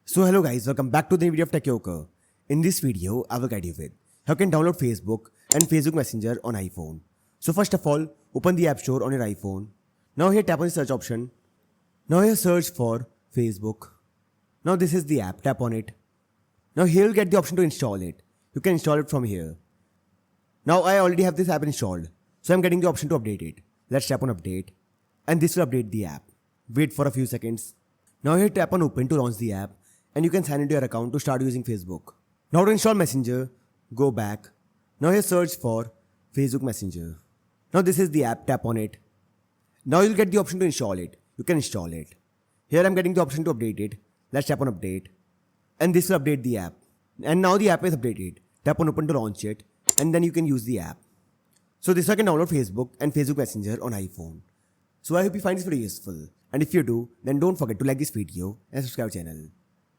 So hello guys, welcome back to the video of Tech Yoker. In this video, I will guide you with how you can download Facebook and Facebook Messenger on iPhone. So first of all, open the App Store on your iPhone. Now here tap on the search option. Now here search for Facebook. Now this is the app, tap on it. Now here you'll get the option to install it. You can install it from here. Now I already have this app installed, so I'm getting the option to update it. Let's tap on update and this will update the app. Wait for a few seconds. Now here tap on open to launch the app and you can sign into your account to start using Facebook. Now to install Messenger, go back. Now here search for Facebook Messenger. Now this is the app, tap on it. Now you'll get the option to install it. You can install it. Here I'm getting the option to update it. Let's tap on update and this will update the app. And now the app is updated. Tap on open to launch it and then you can use the app. So this way I can download Facebook and Facebook Messenger on iPhone. So I hope you find this video useful. And if you do, then don't forget to like this video and subscribe to the channel.